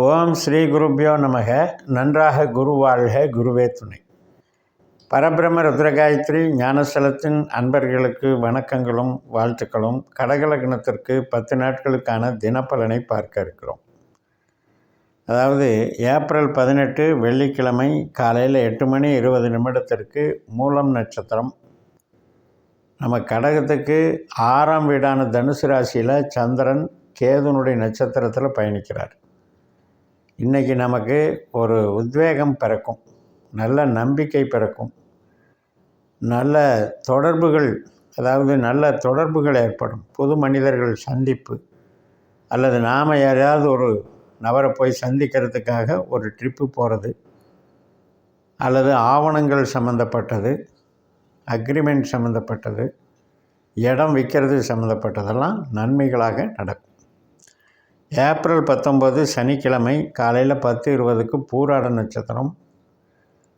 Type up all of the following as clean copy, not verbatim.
ஓம் ஸ்ரீ குருப்யோ நமக. நன்றாக குரு வாழ்க, குருவே துணை. பரபிரம ருத்ரகாயத்ரி ஞானஸ்தலத்தின் அன்பர்களுக்கு வணக்கங்களும் வாழ்த்துக்களும். கடகலக்னத்திற்கு 10 நாட்களுக்கான தினப்பலனை பார்க்க இருக்கிறோம். அதாவது ஏப்ரல் 18 வெள்ளிக்கிழமை காலையில் 8:20 மூலம் நட்சத்திரம். நம்ம கடகத்துக்கு 6ஆம் வீடான தனுசு ராசியில் சந்திரன் கேதுனுடைய நட்சத்திரத்தில் பயணிக்கிறார். இன்றைக்கி நமக்கு ஒரு உத்வேகம் பிறக்கும், நல்ல நம்பிக்கை பிறக்கும், நல்ல தொடர்புகள், அதாவது நல்ல தொடர்புகள் ஏற்படும். புது மனிதர்கள் சந்திப்பு, அல்லது நாம் யாரையாவது ஒரு நபரை போய் சந்திக்கிறதுக்காக ஒரு ட்ரிப்பு போகிறது, அல்லது ஆவணங்கள் சம்மந்தப்பட்டது, அக்ரிமெண்ட் சம்மந்தப்பட்டது, இடம் விற்கிறது சம்மந்தப்பட்டதெல்லாம் நன்மைகளாக நடக்கும். ஏப்ரல் 19 சனிக்கிழமை காலையில் 10:20 பூராட நட்சத்திரம்.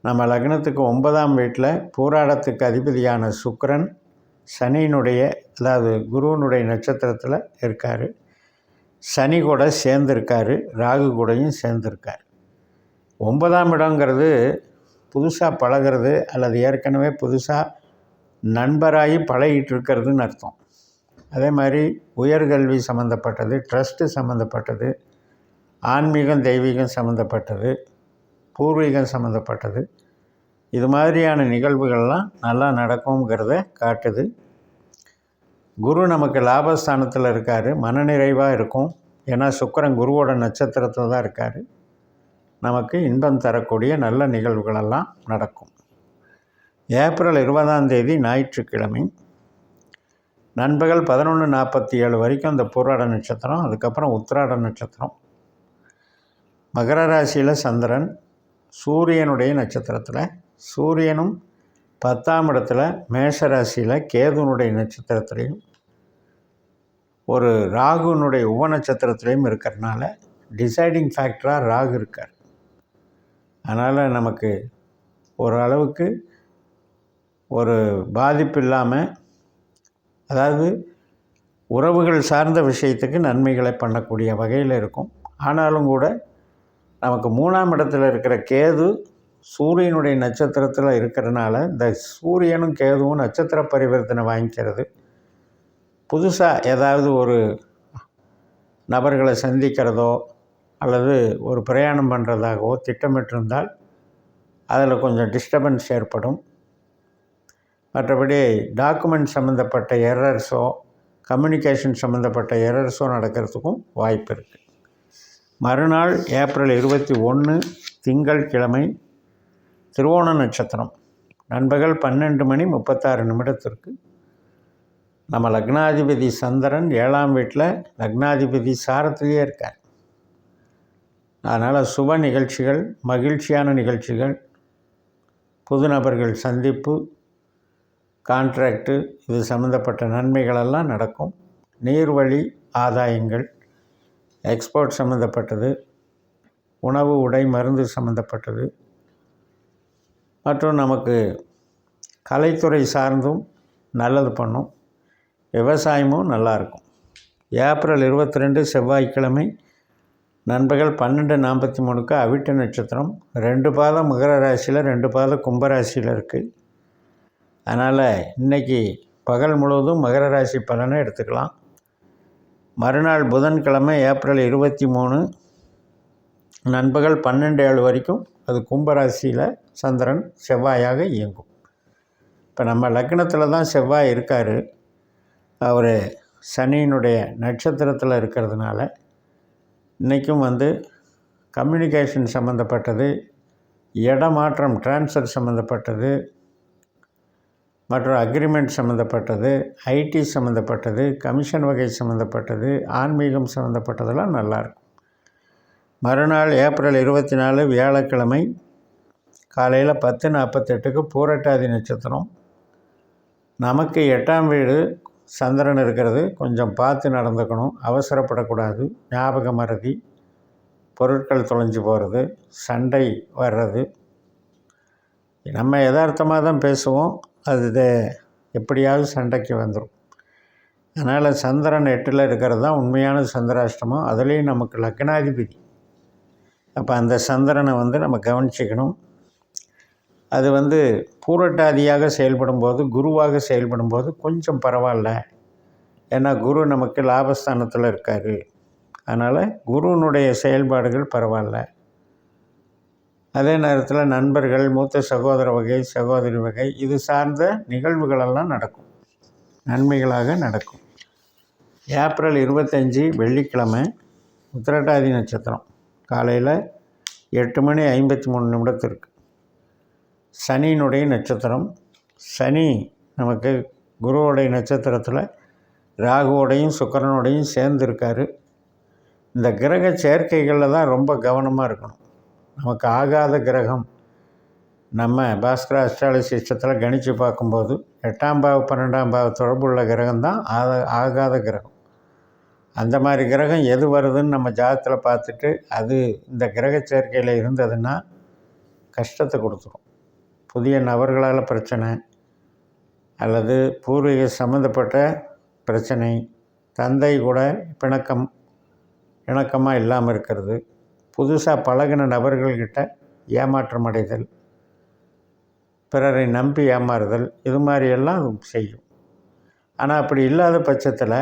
நம்ம லக்னத்துக்கு 9ஆம் வீட்டில் பூராடத்துக்கு அதிபதியான சுக்கிரன் சனியினுடைய, அதாவது குருவனுடைய நட்சத்திரத்தில் இருக்கார். சனி கூட சேர்ந்துருக்கார், ராகு கூடையும் சேர்ந்துருக்கார். 9ஆம் இடங்கிறது புதுசாக பழகிறது, அல்லது ஏற்கனவே புதுசாக நண்பராகி பழகிட்டு இருக்கிறதுன்னு அர்த்தம். அதே மாதிரி உயர்கல்வி சம்மந்தப்பட்டது, ட்ரஸ்ட்டு சம்மந்தப்பட்டது, ஆன்மீகம் தெய்வீகம் சம்மந்தப்பட்டது, பூர்வீகம் சம்மந்தப்பட்டது, இது மாதிரியான நிகழ்வுகள்லாம் நல்லா நடக்குங்கிறத காட்டுது. குரு நமக்கு லாபஸ்தானத்தில் இருக்கார், மனநிறைவாக இருக்கும். ஏன்னா சுக்கிரன் குருவோட நட்சத்திரத்தில் தான் இருக்கார். நமக்கு இன்பம் தரக்கூடிய நல்ல நிகழ்வுகளெல்லாம் நடக்கும். ஏப்ரல் 20ஆம் தேதி ஞாயிற்றுக்கிழமை நண்பகல் 11:47 வரைக்கும் அந்த பூராட நட்சத்திரம். அதுக்கப்புறம் உத்திராட நட்சத்திரம். மகர ராசியில் சந்திரன் சூரியனுடைய நட்சத்திரத்தில், சூரியனும் 10ஆம் இடத்துல மேஷ ராசியில் கேதுனுடைய நட்சத்திரத்திலையும், ஒரு ராகுனுடைய உப நட்சத்திரத்திலையும் இருக்கிறதுனால டிசைடிங் ஃபேக்டராக ராகு இருக்கார். அதனால் நமக்கு ஓரளவுக்கு ஒரு பாதிப்பு இல்லாமல், அதாவது உறவுகள் சார்ந்த விஷயத்துக்கு நன்மைகளை பண்ணக்கூடிய வகையில் இருக்கும். ஆனாலும் கூட நமக்கு 3ஆம் இடத்துல இருக்கிற கேது சூரியனுடைய நட்சத்திரத்தில் இருக்கிறதுனால, இந்த சூரியனும் கேதுவும் நட்சத்திர பரிவர்த்தனை வாங்கிக்கிறது. புதுசாக ஏதாவது ஒரு நபர்களை சந்திக்கிறதோ அல்லது ஒரு பிரயாணம் பண்ணுறதாகவோ திட்டமிட்டிருந்தால் அதில் கொஞ்சம் டிஸ்டர்பன்ஸ் ஏற்படும். மற்றபடி டாக்குமெண்ட் சம்மந்தப்பட்ட எரர்ஸோ, கம்யூனிகேஷன் சம்மந்தப்பட்ட எரர்ஸோ நடக்கிறதுக்கும் வாய்ப்பு இருக்குது. மறுநாள் ஏப்ரல் 21 திங்கட்கிழமை திருவோண நட்சத்திரம். நண்பகல் 12:36 நம்ம லக்னாதிபதி சந்திரன் 7ஆம் வீட்டில் லக்னாதிபதி சாரத்திலேயே இருக்கார். அதனால் சுப நிகழ்ச்சிகள், மகிழ்ச்சியான நிகழ்ச்சிகள், புது நபர்கள் சந்திப்பு, கான்ட்ராக்டு, இது சம்மந்தப்பட்ட நன்மைகளெல்லாம் நடக்கும். நீர்வழி ஆதாயங்கள், எக்ஸ்போர்ட் சம்மந்தப்பட்டது, உணவு உடை மருந்து சம்மந்தப்பட்டது, மற்றும் நமக்கு கலைத்துறை சார்ந்தும் நல்லது பண்ணும். விவசாயமும் நல்லாயிருக்கும். ஏப்ரல் 22 செவ்வாய்க்கிழமை நண்பகல் 12:43 அவிட்ட நட்சத்திரம். 2 பாதம் மகர ராசியில், 2 பாதம் கும்பராசியில் இருக்குது. அதனால் இன்றைக்கி பகல் முழுவதும் மகர ராசி பலனை எடுத்துக்கலாம். மறுநாள் புதன்கிழமை ஏப்ரல் 23 நண்பகல் 12:07 வரைக்கும் அது கும்பராசியில் சந்திரன் செவ்வாயாக இயங்கும். இப்போ நம்ம லக்னத்தில் தான் செவ்வாய் இருக்கார். அவர் சனியினுடைய நட்சத்திரத்தில் இருக்கிறதுனால இன்றைக்கும் கம்யூனிகேஷன் சம்மந்தப்பட்டது, இடமாற்றம் டிரான்ஸ்ஃபர் சம்மந்தப்பட்டது, மற்றும் அக்ரிமெண்ட் சம்மந்தப்பட்டது, ஐடி சம்மந்தப்பட்டது, கமிஷன் வகை சம்மந்தப்பட்டது, ஆன்மீகம் சம்மந்தப்பட்டதெல்லாம் நல்லாயிருக்கும். மறுநாள் ஏப்ரல் 24 வியாழக்கிழமை காலையில் 10:48 பூரட்டாதி நட்சத்திரம். நமக்கு 8ஆம் வீடு சந்திரன் இருக்கிறது. கொஞ்சம் பார்த்து நடந்துக்கணும், அவசரப்படக்கூடாது. ஞாபக மறதி, பொருட்கள் தொலைஞ்சு போகிறது, சண்டை வர்றது. நம்ம யதார்த்தமாக தான் பேசுவோம், அது எப்படியாவது சண்டைக்கு வந்துடும். அதனால் சந்திரன் 8ல் இருக்கிறது தான் உண்மையான சந்திராஷ்டமம். அதுலேயும் நமக்கு லக்னாதிபதி அப்போ அந்த சந்திரனை நம்ம கவனிச்சிக்கணும். அது பூரட்டாதியாக செயல்படும்போது, குருவாக செயல்படும்போது கொஞ்சம் பரவாயில்ல. ஏன்னா குரு நமக்கு லாபஸ்தானத்தில் இருக்கார். அதனால் குருவினுடைய செயல்பாடுகள் பரவாயில்ல. அதே நேரத்தில் நண்பர்கள், மூத்த சகோதர வகை, சகோதரி வகை இது சார்ந்த நிகழ்வுகளெல்லாம் நடக்கும், நன்மைகளாக நடக்கும். ஏப்ரல் 25 வெள்ளிக்கிழமை உத்திரட்டாதி நட்சத்திரம் காலையில் 8:53 சனியினுடைய நட்சத்திரம். சனி நமக்கு குருவோடைய நட்சத்திரத்தில் ராகுவோடையும் சுக்கிரனோடையும் சேர்ந்து இருக்கார். இந்த கிரக சேர்க்கைகளில் தான் ரொம்ப கவனமாக இருக்கணும். நமக்கு ஆகாத கிரகம் நம்ம பாஸ்கர அஸ்ட்ராலஜி சிஸ்டத்தில் கணித்து பார்க்கும்போது 8ஆம் பாவ 12ஆம் பாவ தொடர்புள்ள கிரகம் தான் ஆகாத கிரகம். அந்த மாதிரி கிரகம் எது வருதுன்னு நம்ம ஜாதகத்தில் பார்த்துட்டு அது இந்த கிரக சேர்க்கையில் இருந்ததுன்னா கஷ்டத்தை கொடுத்துரும். புதிய நபர்களால் பிரச்சனை, அல்லது பூர்வீக சம்மந்தப்பட்ட பிரச்சனை, தந்தை கூட இணக்கமாக இல்லாமல் இருக்கிறது, புதுசாக பழகின நபர்கள்கிட்ட ஏமாற்றம் அடைதல், பிறரை நம்பி ஏமாறுதல், இது மாதிரியெல்லாம் செய்யும். ஆனால் அப்படி இல்லாத பட்சத்தில்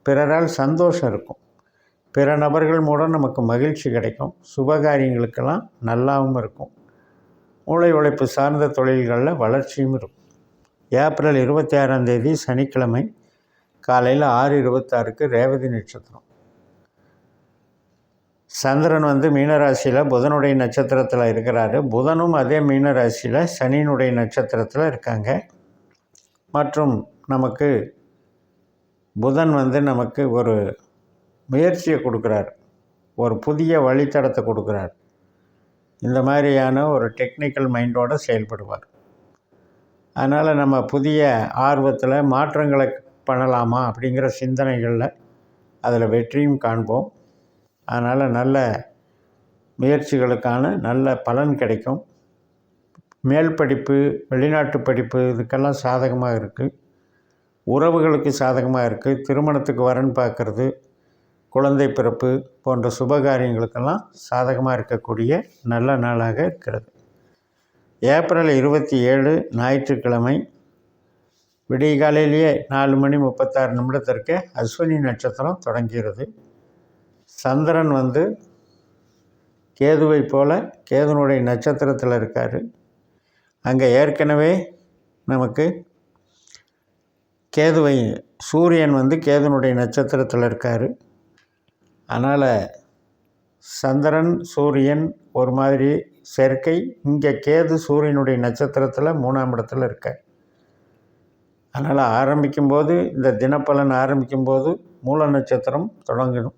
பிறரால் சந்தோஷம் இருக்கும். பிற நபர்கள் மூலம் நமக்கு மகிழ்ச்சி கிடைக்கும். சுபகாரியங்களுக்கெல்லாம் நல்லாவும் இருக்கும். மூளை உழைப்பு சார்ந்த தொழில்களில் வளர்ச்சியும் இருக்கும். ஏப்ரல் 26 சனிக்கிழமை காலையில் 6:26 ரேவதி நட்சத்திரம். சந்திரன் மீனராசியில் புதனுடைய நட்சத்திரத்தில் இருக்கிறாரு. புதனும் அதே மீனராசியில் சனியினுடைய நட்சத்திரத்தில் இருக்காங்க. மற்றும் நமக்கு புதன் நமக்கு ஒரு முயற்சியை கொடுக்குறார், ஒரு புதிய வழித்தடத்தை கொடுக்குறார். இந்த மாதிரியான ஒரு டெக்னிக்கல் மைண்டோடு செயல்படுவார். அதனால் நம்ம புதிய ஆர்வத்தில் மாற்றங்களை பண்ணலாமா அப்படிங்கிற சிந்தனைகளில் அதில் வெற்றியும் காண்போம். அதனால் நல்ல முயற்சிகளுக்கான நல்ல பலன் கிடைக்கும். மேல் படிப்பு, வெளிநாட்டு படிப்பு இதுக்கெல்லாம் சாதகமாக இருக்குது. உறவுகளுக்கு சாதகமாக இருக்குது. திருமணத்துக்கு வரன் பார்க்குறது, குழந்தை பிறப்பு போன்ற சுபகாரியங்களுக்கெல்லாம் சாதகமாக இருக்கக்கூடிய நல்ல நாளாக இருக்கிறது. ஏப்ரல் 27 ஞாயிற்றுக்கிழமை விடிய காலையிலேயே 4:36 அஸ்வினி நட்சத்திரம் தொடங்கிறது. சந்திரன் கேதுவை போல் கேதுனுடைய நட்சத்திரத்தில் இருக்கார். அங்கே ஏற்கனவே நமக்கு சூரியன் கேதுனுடைய நட்சத்திரத்தில் இருக்கார். அதனால் சந்திரன் சூரியன் ஒரு மாதிரி சேர்க்கை. இங்கே கேது சூரியனுடைய நட்சத்திரத்தில் 3ஆம் இடத்துல இருக்கார். அதனால் ஆரம்பிக்கும்போது இந்த தினப்பலன் ஆரம்பிக்கும்போது மூல நட்சத்திரம் தொடங்கணும்.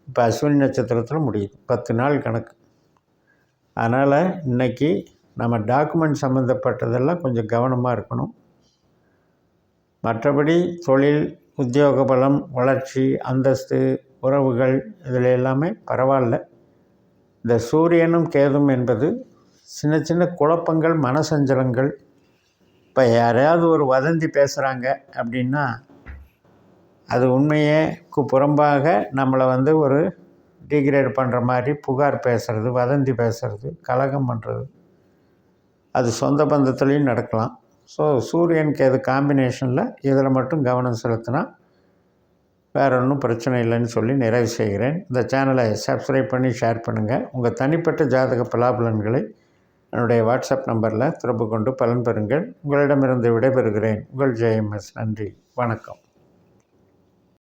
இப்போ அஸ்வினி நட்சத்திரத்தில் முடியுது. 10 நாள் கணக்கு. அதனால் இன்றைக்கி நம்ம டாக்குமெண்ட் சம்மந்தப்பட்டதெல்லாம் கொஞ்சம் கவனமாக இருக்கணும். மற்றபடி தொழில், உத்தியோக பலம், வளர்ச்சி, அந்தஸ்து, உறவுகள் இதில் எல்லாமே பரவாயில்ல. இந்த சூரியனும் கேதும் என்பது சின்ன சின்ன குழப்பங்கள், மனசஞ்சலங்கள். இப்போ யாரையாவது ஒரு வதந்தி பேசுகிறாங்க அப்படின்னா அது உண்மையேக்கு புறம்பாக நம்மளை ஒரு டிகிரேட் பண்ணுற மாதிரி புகார் பேசுகிறது, வதந்தி பேசுகிறது, கலகம் பண்ணுறது, அது சொந்த பந்தத்துலேயும் நடக்கலாம். ஸோ சூரியன் கேது காம்பினேஷனில் இதில் மட்டும் கவனம் செலுத்தினா வேறு ஒன்றும் பிரச்சனை இல்லைன்னு சொல்லி நிறைவு செய்கிறேன். இந்த சேனலை சப்ஸ்கிரைப் பண்ணி ஷேர் பண்ணுங்கள். உங்கள் தனிப்பட்ட ஜாதக பலாபலன்களை என்னுடைய வாட்ஸ்அப் நம்பரில் தொடர்பு கொண்டு பலன் பெறுங்கள். உங்களிடமிருந்து விடைபெறுகிறேன். உங்கள் JMS. நன்றி, வணக்கம்.